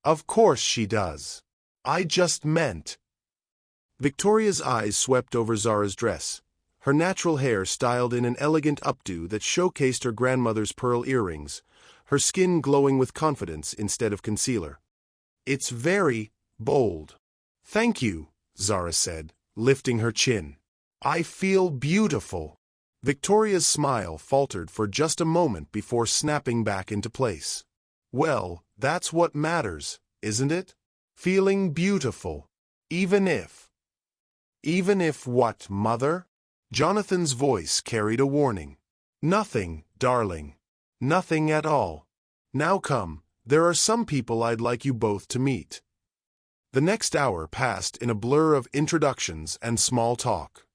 "Of course she does. I just meant—" Victoria's eyes swept over Zara's dress, her natural hair styled in an elegant updo that showcased her grandmother's pearl earrings, her skin glowing with confidence instead of concealer. "It's very bold." "Thank you," Zara said, lifting her chin. "I feel beautiful." Victoria's smile faltered for just a moment before snapping back into place. "Well, that's what matters, isn't it? Feeling beautiful. Even if—" "Even if what, Mother?" Jonathan's voice carried a warning. "Nothing, darling. Nothing at all. Now come, there are some people I'd like you both to meet." The next hour passed in a blur of introductions and small talk.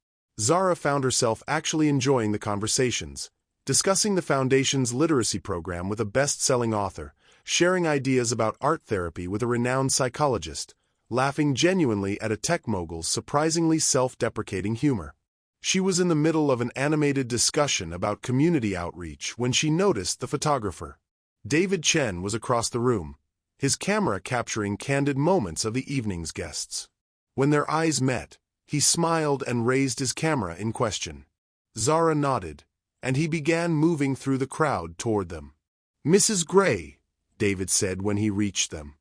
Zara found herself actually enjoying the conversations, discussing the Foundation's literacy program with a best-selling author, sharing ideas about art therapy with a renowned psychologist, laughing genuinely at a tech mogul's surprisingly self-deprecating humor. She was in the middle of an animated discussion about community outreach when she noticed the photographer. David Chen was across the room, his camera capturing candid moments of the evening's guests. When their eyes met, he smiled and raised his camera in question. Zara nodded, and he began moving through the crowd toward them. "Mrs. Gray," David said when he reached them.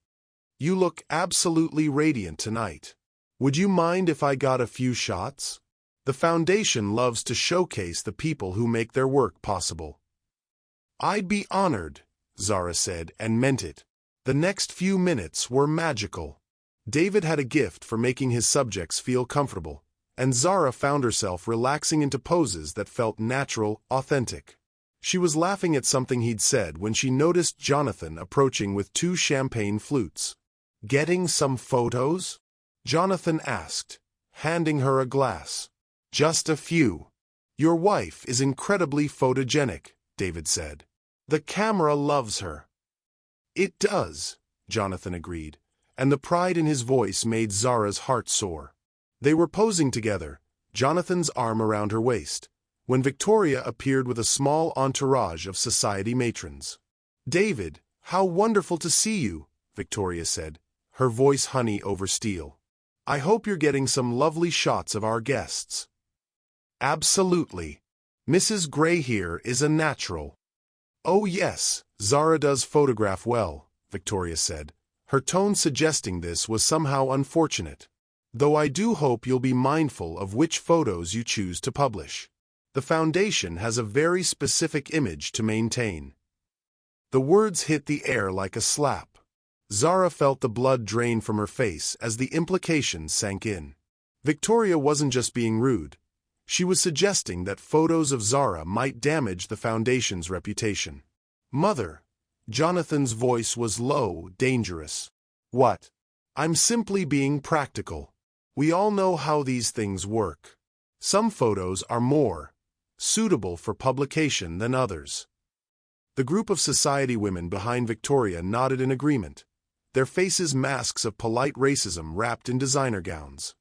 "You look absolutely radiant tonight. Would you mind if I got a few shots? The Foundation loves to showcase the people who make their work possible." "I'd be honored," Zara said, and meant it. The next few minutes were magical. David had a gift for making his subjects feel comfortable, and Zara found herself relaxing into poses that felt natural, authentic. She was laughing at something he'd said when she noticed Jonathan approaching with 2 champagne flutes. "Getting some photos?" Jonathan asked, handing her a glass. "Just a few." "Your wife is incredibly photogenic," David said. "The camera loves her." "It does," Jonathan agreed, and the pride in his voice made Zara's heart soar. They were posing together, Jonathan's arm around her waist, when Victoria appeared with a small entourage of society matrons. "David, how wonderful to see you," Victoria said, her voice honey over steel. "I hope you're getting some lovely shots of our guests." "Absolutely. Mrs. Gray here is a natural." "Oh yes, Zara does photograph well," Victoria said, her tone suggesting this was somehow unfortunate. "Though I do hope you'll be mindful of which photos you choose to publish. The Foundation has a very specific image to maintain." The words hit the air like a slap. Zara felt the blood drain from her face as the implications sank in. Victoria wasn't just being rude. She was suggesting that photos of Zara might damage the Foundation's reputation. "Mother," Jonathan's voice was low, dangerous. "What?" "I'm simply being practical. We all know how these things work. Some photos are more suitable for publication than others." The group of society women behind Victoria nodded in agreement, their faces masks of polite racism wrapped in designer gowns.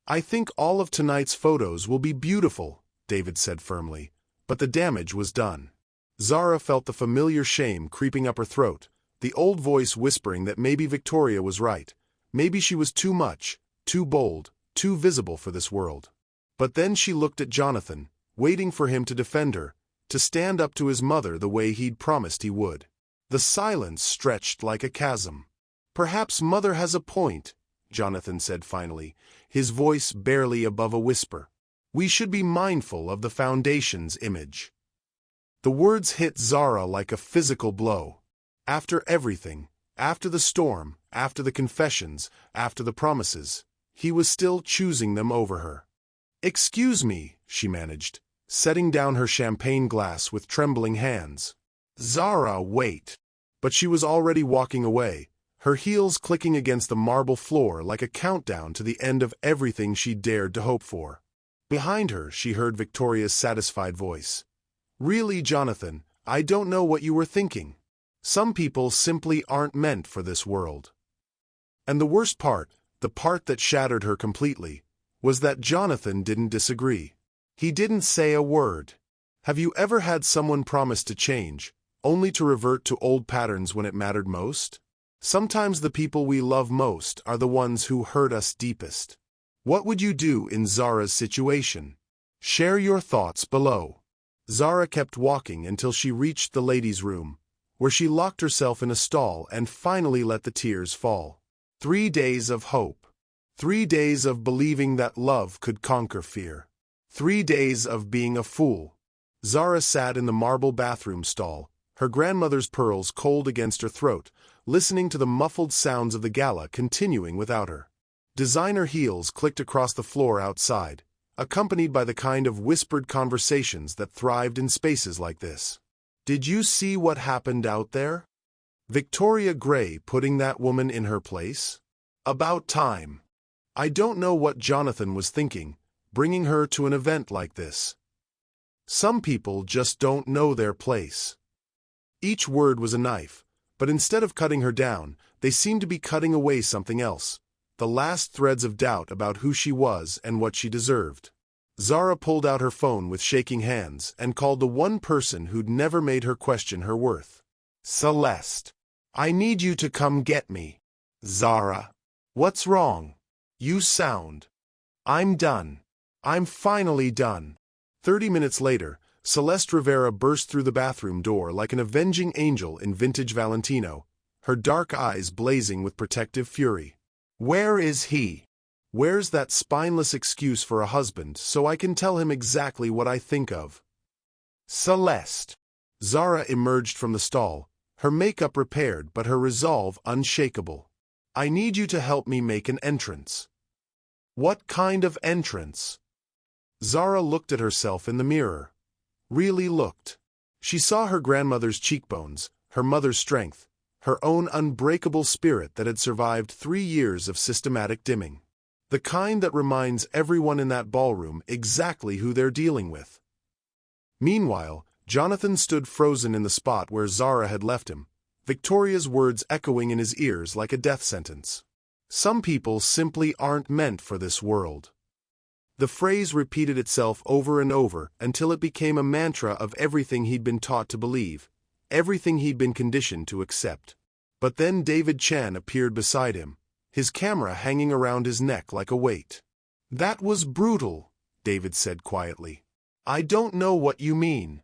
"I think all of tonight's photos will be beautiful," David said firmly, but the damage was done. Zara felt the familiar shame creeping up her throat, the old voice whispering that maybe Victoria was right, maybe she was too much, too bold, too visible for this world. But then she looked at Jonathan, waiting for him to defend her, to stand up to his mother the way he'd promised he would. The silence stretched like a chasm. "Perhaps Mother has a point," Jonathan said finally, his voice barely above a whisper. "We should be mindful of the Foundation's image." The words hit Zara like a physical blow. After everything, after the storm, after the confessions, after the promises, he was still choosing them over her. "Excuse me," she managed, setting down her champagne glass with trembling hands. "Zara, wait." But she was already walking away, her heels clicking against the marble floor like a countdown to the end of everything she dared to hope for. Behind her, she heard Victoria's satisfied voice. "Really, Jonathan, I don't know what you were thinking. Some people simply aren't meant for this world." And the worst part, the part that shattered her completely, was that Jonathan didn't disagree. He didn't say a word. Have you ever had someone promise to change, only to revert to old patterns when it mattered most? Sometimes the people we love most are the ones who hurt us deepest. What would you do in Zara's situation? Share your thoughts below. Zara kept walking until she reached the ladies' room, where she locked herself in a stall and finally let the tears fall. 3 days of hope. 3 days of believing that love could conquer fear. 3 days of being a fool. Zara sat in the marble bathroom stall, her grandmother's pearls cold against her throat, listening to the muffled sounds of the gala continuing without her. Designer heels clicked across the floor outside, accompanied by the kind of whispered conversations that thrived in spaces like this. "Did you see what happened out there? Victoria Gray putting that woman in her place? About time." I don't know what Jonathan was thinking, bringing her to an event like this. Some people just don't know their place. Each word was a knife, but instead of cutting her down, they seemed to be cutting away something else, the last threads of doubt about who she was and what she deserved. Zara pulled out her phone with shaking hands and called the one person who'd never made her question her worth. "Celeste, I need you to come get me." "Zara, what's wrong? You sound..." "I'm done. I'm finally done." 30 minutes later, Celeste Rivera burst through the bathroom door like an avenging angel in vintage Valentino, her dark eyes blazing with protective fury. "Where is he? Where's that spineless excuse for a husband so I can tell him exactly what I think of?" "Celeste." Zara emerged from the stall, her makeup repaired but her resolve unshakable. "I need you to help me make an entrance." "What kind of entrance?" Zara looked at herself in the mirror. Really looked. She saw her grandmother's cheekbones, her mother's strength, her own unbreakable spirit that had survived 3 years of systematic dimming. The kind that reminds everyone in that ballroom exactly who they're dealing with. Meanwhile, Jonathan stood frozen in the spot where Zara had left him, Victoria's words echoing in his ears like a death sentence. "Some people simply aren't meant for this world." The phrase repeated itself over and over until it became a mantra of everything he'd been taught to believe, everything he'd been conditioned to accept. But then David Chan appeared beside him, his camera hanging around his neck like a weight. "That was brutal," David said quietly. "I don't know what you mean."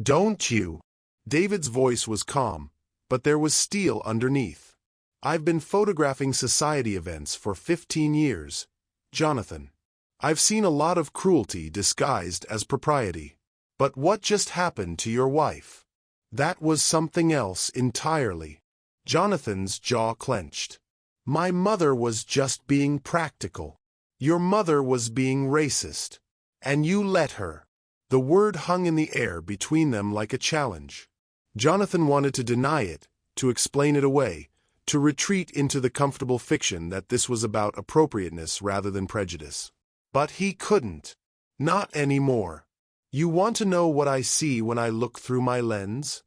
"Don't you?" David's voice was calm, but there was steel underneath. "I've been photographing society events for 15 years, Jonathan. I've seen a lot of cruelty disguised as propriety. But what just happened to your wife? That was something else entirely." Jonathan's jaw clenched. "My mother was just being practical. Your mother was being racist. And you let her." The word hung in the air between them like a challenge. Jonathan wanted to deny it, to explain it away, to retreat into the comfortable fiction that this was about appropriateness rather than prejudice. But he couldn't. Not anymore. "You want to know what I see when I look through my lens?"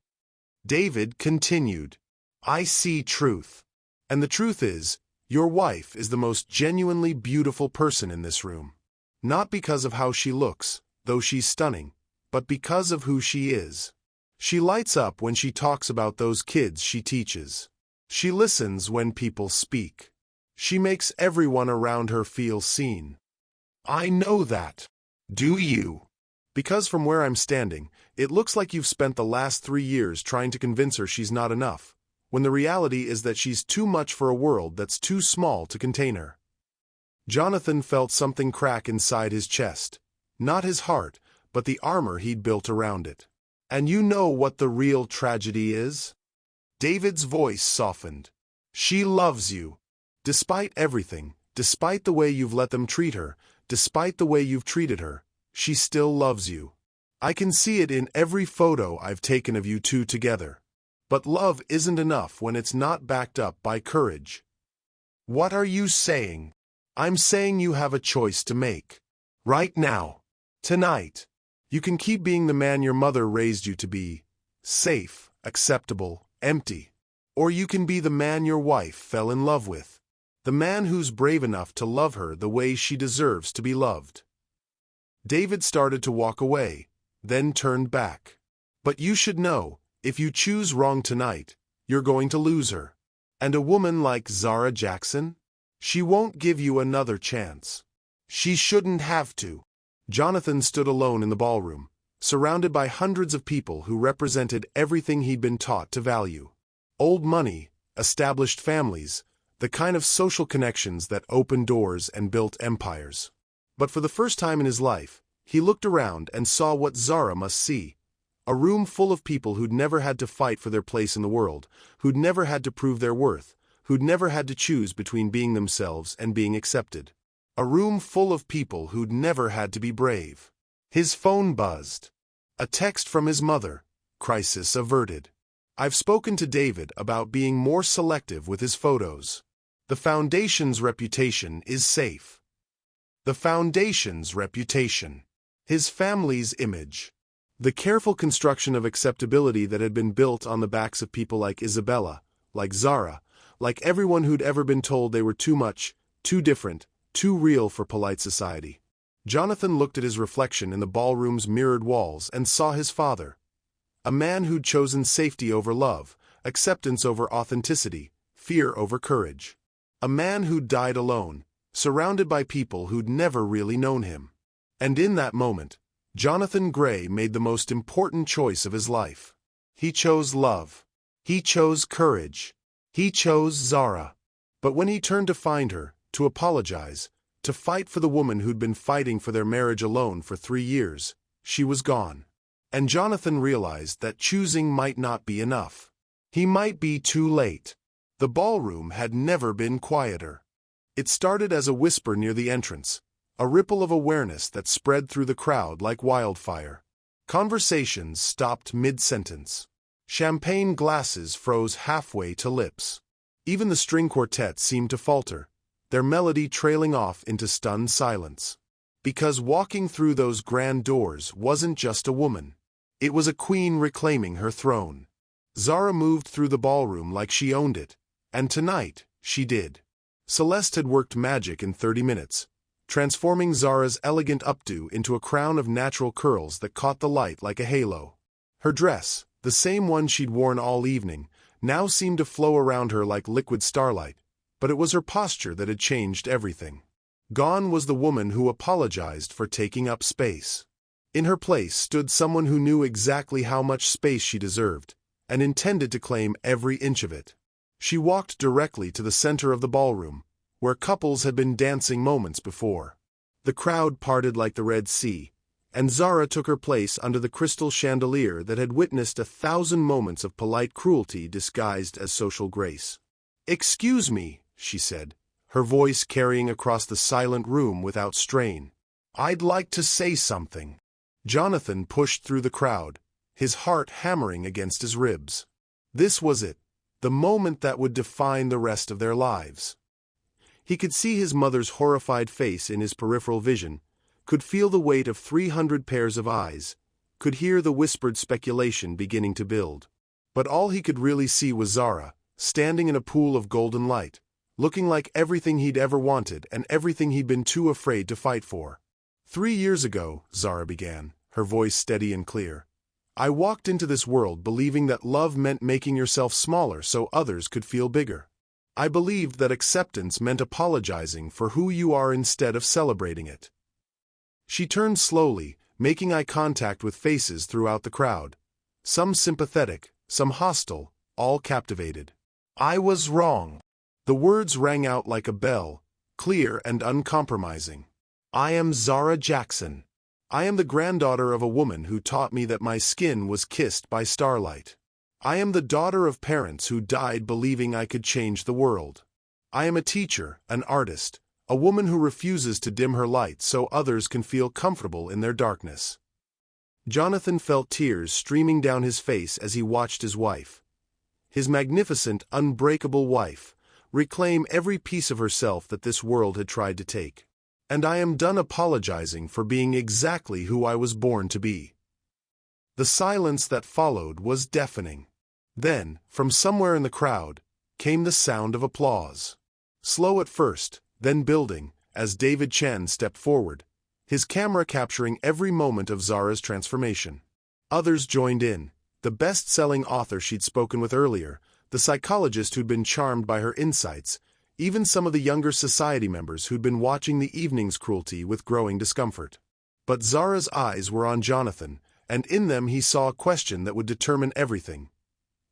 David continued. "I see truth. And the truth is, your wife is the most genuinely beautiful person in this room. Not because of how she looks, though she's stunning, but because of who she is. She lights up when she talks about those kids she teaches. She listens when people speak. She makes everyone around her feel seen. I know that. Do you? Because from where I'm standing, it looks like you've spent the last 3 years trying to convince her she's not enough, when the reality is that she's too much for a world that's too small to contain her. Jonathan felt something crack inside his chest. Not his heart, but the armor he'd built around it. And you know what the real tragedy is? David's voice softened. She loves you. Despite everything, despite the way you've let them treat her, despite the way you've treated her, she still loves you. I can see it in every photo I've taken of you two together. But love isn't enough when it's not backed up by courage. What are you saying? I'm saying you have a choice to make. Right now. Tonight. You can keep being the man your mother raised you to be. Safe, acceptable, empty. Or you can be the man your wife fell in love with. The man who's brave enough to love her the way she deserves to be loved. David started to walk away, then turned back. But you should know, if you choose wrong tonight, you're going to lose her. And a woman like Zara Jackson? She won't give you another chance. She shouldn't have to. Jonathan stood alone in the ballroom, surrounded by hundreds of people who represented everything he'd been taught to value. Old money, established families, the kind of social connections that opened doors and built empires. But for the first time in his life, he looked around and saw what Zara must see. A room full of people who'd never had to fight for their place in the world, who'd never had to prove their worth, who'd never had to choose between being themselves and being accepted. A room full of people who'd never had to be brave. His phone buzzed. A text from his mother. Crisis averted. I've spoken to David about being more selective with his photos. The Foundation's reputation is safe. The Foundation's reputation. His family's image. The careful construction of acceptability that had been built on the backs of people like Isabella, like Zara, like everyone who'd ever been told they were too much, too different, too real for polite society. Jonathan looked at his reflection in the ballroom's mirrored walls and saw his father. A man who'd chosen safety over love, acceptance over authenticity, fear over courage. A man who'd died alone, surrounded by people who'd never really known him. And in that moment, Jonathan Gray made the most important choice of his life. He chose love. He chose courage. He chose Zara. But when he turned to find her, to apologize, to fight for the woman who'd been fighting for their marriage alone for 3 years, she was gone. And Jonathan realized that choosing might not be enough. He might be too late. The ballroom had never been quieter. It started as a whisper near the entrance, a ripple of awareness that spread through the crowd like wildfire. Conversations stopped mid-sentence. Champagne glasses froze halfway to lips. Even the string quartet seemed to falter, their melody trailing off into stunned silence. Because walking through those grand doors wasn't just a woman. It was a queen reclaiming her throne. Zara moved through the ballroom like she owned it, and tonight, she did. Celeste had worked magic in 30 minutes, transforming Zara's elegant updo into a crown of natural curls that caught the light like a halo. Her dress, the same one she'd worn all evening, now seemed to flow around her like liquid starlight, but it was her posture that had changed everything. Gone was the woman who apologized for taking up space. In her place stood someone who knew exactly how much space she deserved, and intended to claim every inch of it. She walked directly to the center of the ballroom, where couples had been dancing moments before. The crowd parted like the Red Sea, and Zara took her place under the crystal chandelier that had witnessed 1,000 moments of polite cruelty disguised as social grace. "Excuse me," she said, her voice carrying across the silent room without strain. "I'd like to say something." Jonathan pushed through the crowd, his heart hammering against his ribs. This was it, the moment that would define the rest of their lives. He could see his mother's horrified face in his peripheral vision, could feel the weight of 300 pairs of eyes, could hear the whispered speculation beginning to build. But all he could really see was Zara, standing in a pool of golden light, looking like everything he'd ever wanted and everything he'd been too afraid to fight for. 3 years ago, Zara began, her voice steady and clear, I walked into this world believing that love meant making yourself smaller so others could feel bigger. I believed that acceptance meant apologizing for who you are instead of celebrating it. She turned slowly, making eye contact with faces throughout the crowd. Some sympathetic, some hostile, all captivated. I was wrong. The words rang out like a bell, clear and uncompromising. I am Zara Jackson. I am the granddaughter of a woman who taught me that my skin was kissed by starlight. I am the daughter of parents who died believing I could change the world. I am a teacher, an artist, a woman who refuses to dim her light so others can feel comfortable in their darkness. Jonathan felt tears streaming down his face as he watched his wife, his magnificent, unbreakable wife, reclaim every piece of herself that this world had tried to take. And I am done apologizing for being exactly who I was born to be. The silence that followed was deafening. Then, from somewhere in the crowd, came the sound of applause. Slow at first, then building, as David Chen stepped forward, his camera capturing every moment of Zara's transformation. Others joined in, the best-selling author she'd spoken with earlier, the psychologist who'd been charmed by her insights, even some of the younger society members who'd been watching the evening's cruelty with growing discomfort. But Zara's eyes were on Jonathan, and in them he saw a question that would determine everything.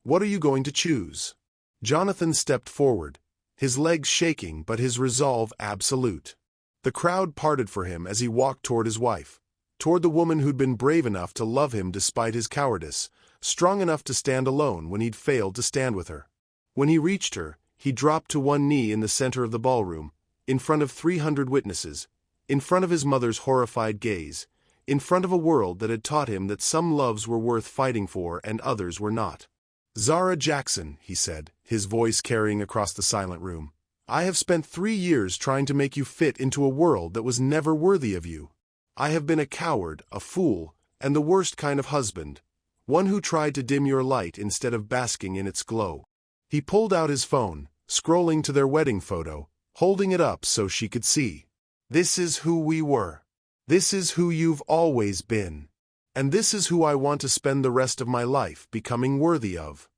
What are you going to choose? Jonathan stepped forward, his legs shaking but his resolve absolute. The crowd parted for him as he walked toward his wife, toward the woman who'd been brave enough to love him despite his cowardice, strong enough to stand alone when he'd failed to stand with her. When he reached her, he dropped to one knee in the center of the ballroom, in front of 300 witnesses, in front of his mother's horrified gaze, in front of a world that had taught him that some loves were worth fighting for and others were not. Zara Jackson, he said, his voice carrying across the silent room, I have spent 3 years trying to make you fit into a world that was never worthy of you. I have been a coward, a fool, and the worst kind of husband, one who tried to dim your light instead of basking in its glow. He pulled out his phone, scrolling to their wedding photo, holding it up so she could see. This is who we were. This is who you've always been. And this is who I want to spend the rest of my life becoming worthy of.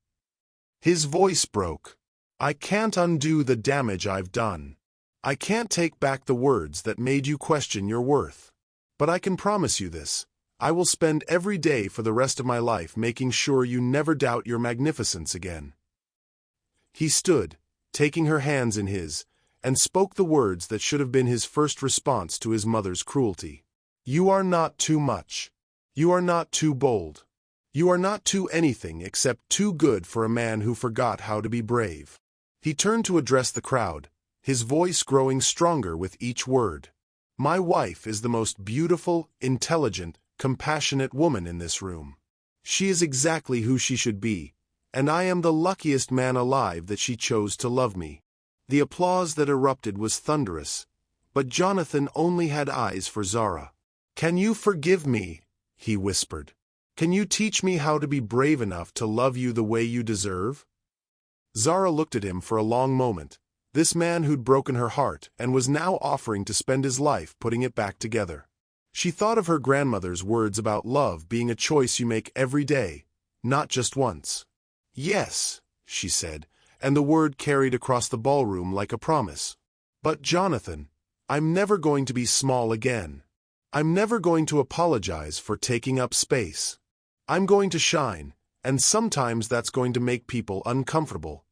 His voice broke. I can't undo the damage I've done. I can't take back the words that made you question your worth. But I can promise you this. I will spend every day for the rest of my life making sure you never doubt your magnificence again. He stood, taking her hands in his, and spoke the words that should have been his first response to his mother's cruelty. You are not too much. You are not too bold. You are not too anything except too good for a man who forgot how to be brave. He turned to address the crowd, his voice growing stronger with each word. My wife is the most beautiful, intelligent, compassionate woman in this room. She is exactly who she should be, and I am the luckiest man alive that she chose to love me. The applause that erupted was thunderous, but Jonathan only had eyes for Zara. Can you forgive me? He whispered. Can you teach me how to be brave enough to love you the way you deserve? Zara looked at him for a long moment, this man who'd broken her heart and was now offering to spend his life putting it back together. She thought of her grandmother's words about love being a choice you make every day, not just once. Yes, she said, and the word carried across the ballroom like a promise. But Jonathan, I'm never going to be small again. I'm never going to apologize for taking up space. I'm going to shine, and sometimes that's going to make people uncomfortable.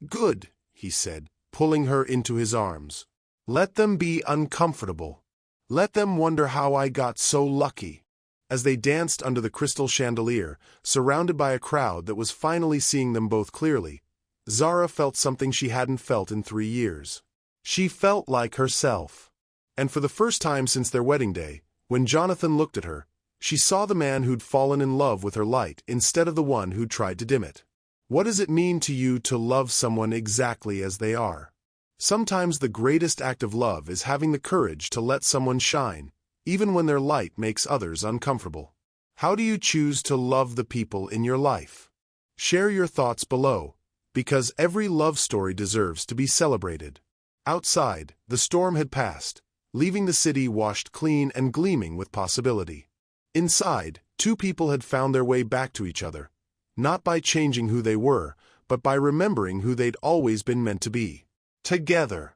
Good, he said, pulling her into his arms. Let them be uncomfortable. Let them wonder how I got so lucky. As they danced under the crystal chandelier, surrounded by a crowd that was finally seeing them both clearly, Zara felt something she hadn't felt in 3 years. She felt like herself. And for the first time since their wedding day, when Jonathan looked at her, she saw the man who'd fallen in love with her light instead of the one who'd tried to dim it. What does it mean to you to love someone exactly as they are? Sometimes the greatest act of love is having the courage to let someone shine, even when their light makes others uncomfortable. How do you choose to love the people in your life? Share your thoughts below, because every love story deserves to be celebrated. Outside, the storm had passed, leaving the city washed clean and gleaming with possibility. Inside, two people had found their way back to each other, not by changing who they were, but by remembering who they'd always been meant to be. Together.